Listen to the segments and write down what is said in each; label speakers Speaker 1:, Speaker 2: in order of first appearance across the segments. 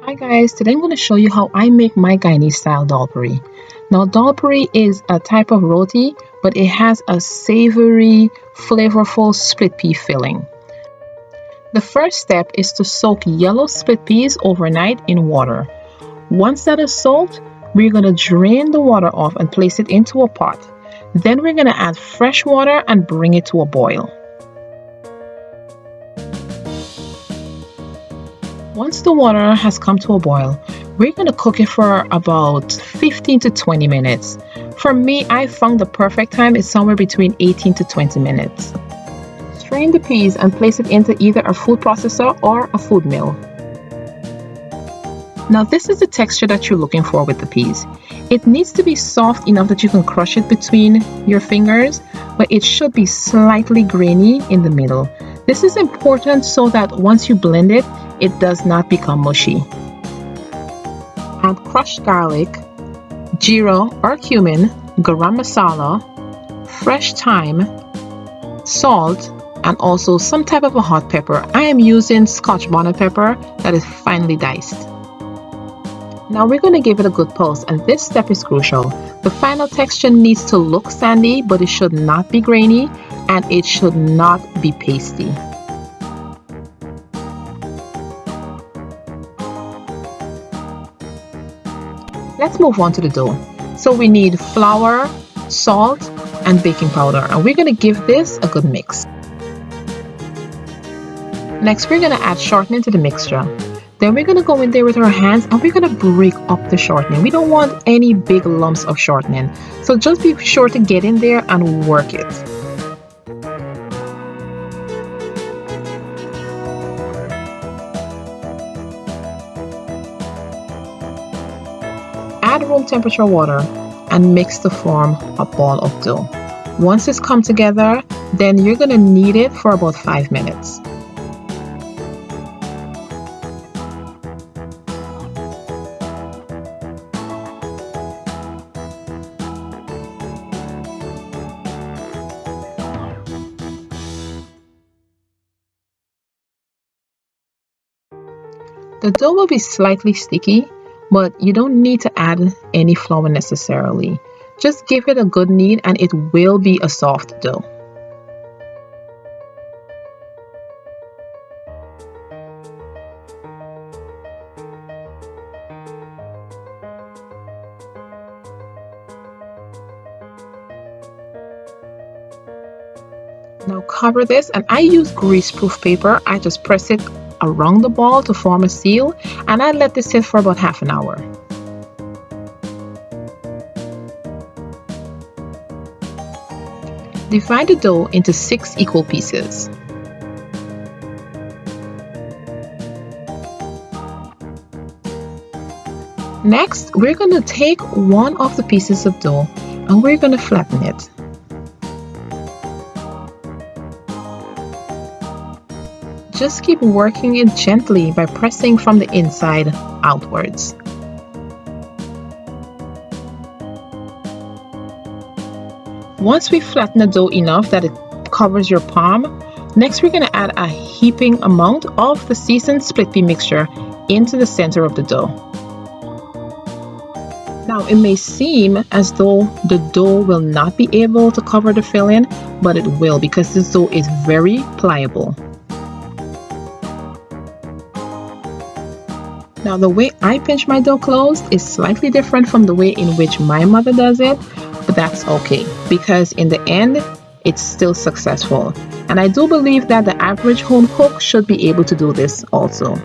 Speaker 1: Hi guys, today I'm going to show you how I make my Guyanese style dal puri. Now dal puri is a type of roti, but it has a savory, flavorful split pea filling. The first step is to soak yellow split peas overnight in water. Once that is soaked, we're going to drain the water off and place it into a pot. Then we're going to add fresh water and bring it to a boil. Once the water has come to a boil, we're going to cook it for about 15 to 20 minutes. For me, I found the perfect time is somewhere between 18 to 20 minutes. Strain the peas and place it into either a food processor or a food mill. Now this is the texture that you're looking for with the peas. It needs to be soft enough that you can crush it between your fingers, but it should be slightly grainy in the middle. This is important so that once you blend it, it does not become mushy. Add crushed garlic, jeera or cumin, garam masala, fresh thyme, salt, and also some type of a hot pepper. I am using Scotch bonnet pepper that is finely diced. Now we're going to give it a good pulse, and this step is crucial. The final texture needs to look sandy, but it should not be grainy and it should not be pasty. Let's move on to the dough. So we need flour, salt, and baking powder, and we're going to give this a good mix. Next, we're going to add shortening to the mixture. Then we're going to go in there with our hands and we're going to break up the shortening. We don't want any big lumps of shortening. So just be sure to get in there and work it. Add room temperature water and mix to form a ball of dough. Once it's come together, then you're going to knead it for about 5 minutes. The dough will be slightly sticky, but you don't need to add any flour necessarily. Just give it a good knead and it will be a soft dough. Now cover this, and I use grease-proof paper. I just press it around the ball to form a seal, and I let this sit for about half an hour. Divide the dough into 6 equal pieces. Next, we're going to take one of the pieces of dough and we're going to flatten it. Just keep working it gently by pressing from the inside outwards. Once we flatten the dough enough that it covers your palm, next we're going to add a heaping amount of the seasoned split pea mixture into the center of the dough. Now it may seem as though the dough will not be able to cover the filling, but it will, because this dough is very pliable. Now the way I pinch my dough closed is slightly different from the way in which my mother does it, but that's okay, because in the end it's still successful. And I do believe that the average home cook should be able to do this also.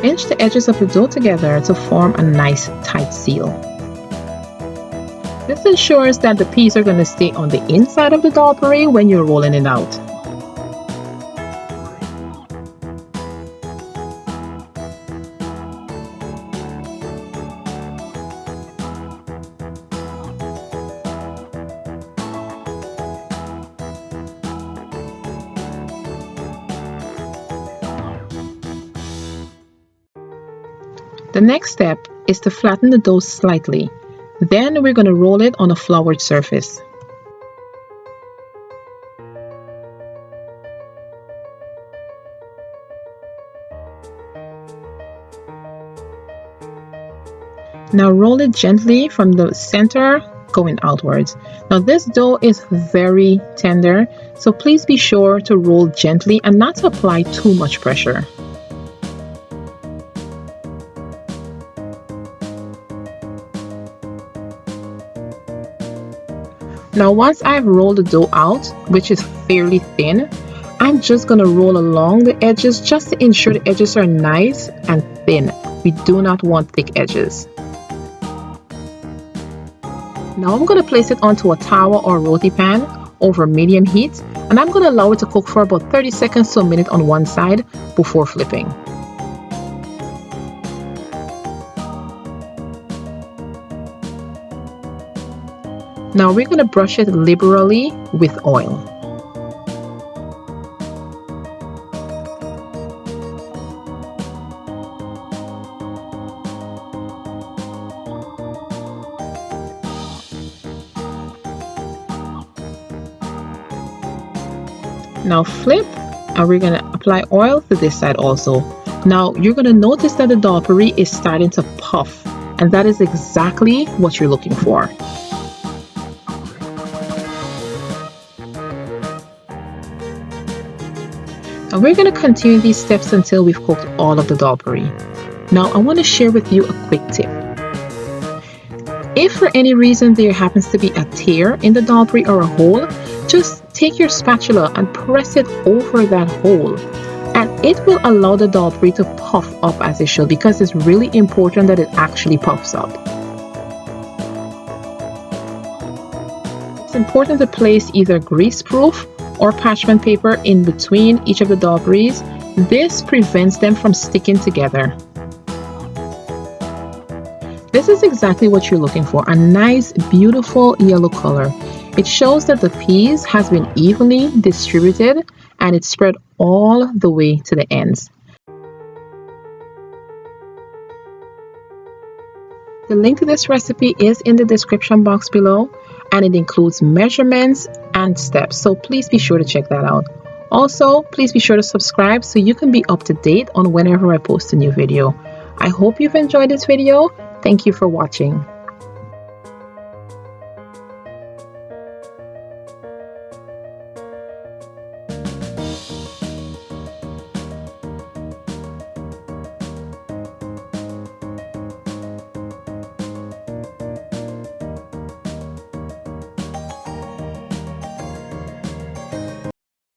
Speaker 1: Pinch the edges of the dough together to form a nice tight seal. This ensures that the peas are going to stay on the inside of the dal puri when you're rolling it out. The next step is to flatten the dough slightly. Then we're going to roll it on a floured surface. Now roll it gently from the center going outwards. Now this dough is very tender, so please be sure to roll gently and not to apply too much pressure. Now once I've rolled the dough out, which is fairly thin, I'm just going to roll along the edges just to ensure the edges are nice and thin. We do not want thick edges. Now I'm going to place it onto a tawa or roti pan over medium heat, and I'm going to allow it to cook for about 30 seconds to a minute on one side before flipping. Now we're going to brush it liberally with oil. Now flip, and we're going to apply oil to this side also. Now you're going to notice that the dal puri is starting to puff, and that is exactly what you're looking for. And we're going to continue these steps until we've cooked all of the dal puri. Now I want to share with you a quick tip. If for any reason there happens to be a tear in the dal puri or a hole, just take your spatula and press it over that hole, and it will allow the dal puri to puff up as it should, because it's really important that it actually puffs up. It's important to place either grease-proof or parchment paper in between each of the dal puris. This prevents them from sticking together. This is exactly what you're looking for, a nice, beautiful yellow color. It shows that the peas has been evenly distributed and it's spread all the way to the ends. The link to this recipe is in the description box below, and it includes measurements and steps, so please be sure to check that out. Also, please be sure to subscribe so you can be up to date on whenever I post a new video. I hope you've enjoyed this video. Thank you for watching.